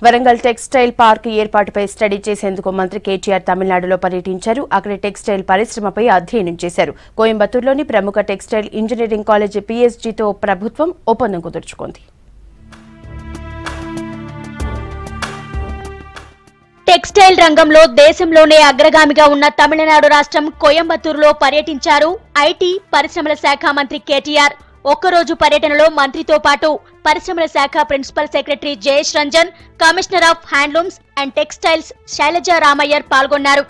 Warangal textile park ఏర్పాటుపై study చేసేందుకు మంత్రి కేటీఆర్ తమిళనాడులో పర్యటించారు. అక్కడి టెక్స్టైల్ పరిశ్రమపై అధ్యయనం చేశారు. కోయంబత్తూరులోని ప్రముఖ టెక్స్టైల్ ఇంజనీరింగ్ కాలేజీ పీఎస్జీతో ప్రభుత్వం ఒప్పందం కుదుర్చుకుంది. టెక్స్టైల్ రంగంలో దేశంలోనే అగ్రగామిగా ఉన్న తమిళనాడు రాష్ట్రం కోయంబత్తూరులో పర్యటించారు ఐటీ పరిశ్రమల శాఖ మంత్రి కేటీఆర్. ఒక్కరోజు పర్యటనలో మంత్రితో పాటు పరిశ్రమల శాఖ principal secretary Jayesh Ranjan, commissioner of handlooms and textiles Shailaja Ramaiyer పాల్గొన్నారు.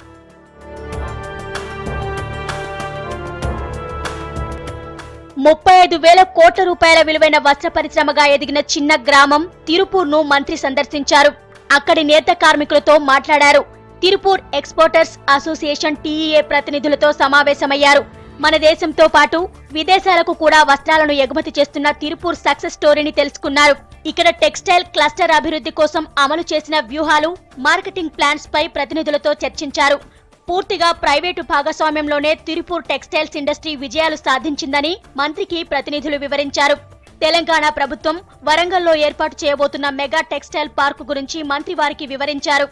₹35,000 కోట్ల విలువైన వస్త్ర పరిశ్రమగా ఎదిగిన చిన్న గ్రామం తిరుపూర్ను మంత్రి సందర్శించారు. అక్కడి నేత కార్మికులతో మాట్లాడారు. తిరుపూర్ ఎక్స్పోర్టర్స్ అసోసియేషన్ టీఈఏ ప్రతినిధులతో సమావేశమయ్యారు. మన దేశంతో పాటు విదేశాలకు కూడా వస్త్రాలను ఎగుమతి చేస్తున్న తిరుపూర్ సక్సెస్ స్టోరీని తెలుసుకున్నారు. ఇక్కడ టెక్స్టైల్ క్లస్టర్ అభివృద్ధి కోసం అమలు చేసిన వ్యూహాలు, మార్కెటింగ్ ప్లాన్స్ పై ప్రతినిధులతో చర్చించారు. పూర్తిగా ప్రైవేటు భాగస్వామ్యంలోనే తిరుపూర్ టెక్స్టైల్స్ ఇండస్ట్రీ విజయాలు సాధించిందని మంత్రికి ప్రతినిధులు వివరించారు. తెలంగాణ ప్రభుత్వం వరంగల్లో ఏర్పాటు చేయబోతున్న మెగా టెక్స్టైల్ పార్కు గురించి మంత్రి వారికి వివరించారు.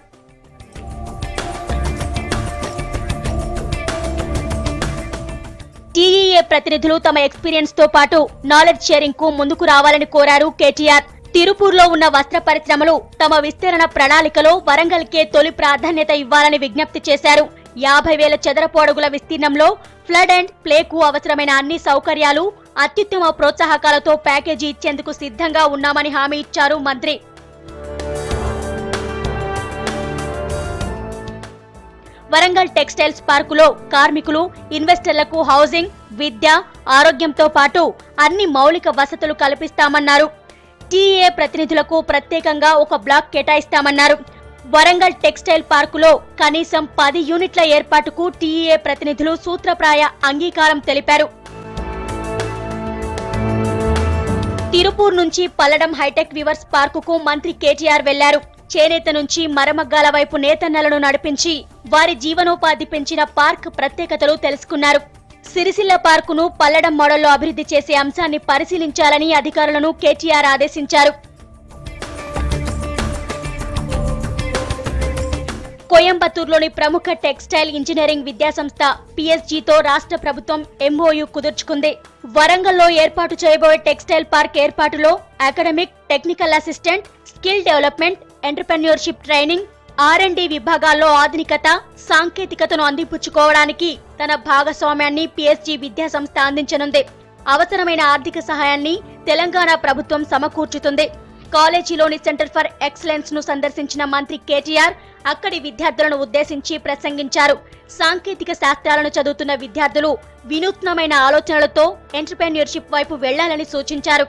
టీఈఏ ప్రతినిధులు తమ ఎక్స్పీరియన్స్ తో పాటు నాలెడ్జ్ షేరింగ్ కు ముందుకు రావాలని కోరారు కేటీఆర్. తిరుపూర్లో ఉన్న వస్త్ర పరిశ్రమలు తమ విస్తరణ ప్రణాళికలో వరంగల్కే తొలి ప్రాధాన్యత ఇవ్వాలని విజ్ఞప్తి చేశారు. 50,000 చదరపు అడుగుల విస్తీర్ణంలో ఫ్లడ్ అండ్ ప్లేకు అవసరమైన అన్ని సౌకర్యాలు, అత్యుత్తమ ప్రోత్సాహకాలతో ప్యాకేజీ ఇచ్చేందుకు సిద్ధంగా ఉన్నామని హామీ ఇచ్చారు మంత్రి. వరంగల్ టెక్స్టైల్స్ పార్కులో కార్మికులు, ఇన్వెస్టర్లకు హౌసింగ్, విద్య, ఆరోగ్యంతో పాటు అన్ని మౌలిక వసతులు కల్పిస్తామన్నారు. టీఏ ప్రతినిధులకు ప్రత్యేకంగా ఒక బ్లాక్ కేటాయిస్తామన్నారు. వరంగల్ టెక్స్టైల్ పార్కులో కనీసం 10 యూనిట్ల ఏర్పాటుకు టీఏ ప్రతినిధులు సూత్రప్రాయ అంగీకారం తెలిపారు. తిరుపూర్ నుంచి పల్లడం హైటెక్ వివర్స్ పార్కుకు మంత్రి కేటీఆర్ వెళ్లారు. చేనేత నుంచి మరమగ్గాల వైపు నేతన్నలను నడిపించి వారి జీవనోపాధి పెంచిన పార్క్ ప్రత్యేకతలు తెలుసుకున్నారు. సిరిసిల్ల పార్కును పల్లడం మోడల్లో అభివృద్ధి చేసే అంశాన్ని పరిశీలించాలని అధికారులను కేటీఆర్ ఆదేశించారు. కోయంబత్తూరులోని ప్రముఖ టెక్స్టైల్ ఇంజనీరింగ్ విద్యాసంస్థ పీఎస్జీతో రాష్ట్ర ప్రభుత్వం ఎంఓయూ కుదుర్చుకుంది. వరంగల్లో ఏర్పాటు చేయబోయే టెక్స్టైల్ పార్క్ ఏర్పాటులో academic, technical assistant, skill development, entrepreneurship training, R&D విభాగాల్లో ఆధునికత, సాంకేతికతను అందిపుచ్చుకోవడానికి తన భాగస్వామ్యాన్ని పీఎస్జీ విద్యాసంస్థ అందించనుంది. అవసరమైన ఆర్థిక సహాయాన్ని తెలంగాణ ప్రభుత్వం సమకూర్చుతుంది. కాలేజీలోని సెంటర్ ఫర్ ఎక్సలెన్స్ ను సందర్శించిన మంత్రి కేటీఆర్ అక్కడి విద్యార్థులను ఉద్దేశించి ప్రసంగించారు. సాంకేతిక శాస్త్రాలను చదువుతున్న విద్యార్థులు వినూత్నమైన ఆలోచనలతో ఎంటర్‌ప్రెన్యూర్‌షిప్ వైపు వెళ్లాలని సూచించారు.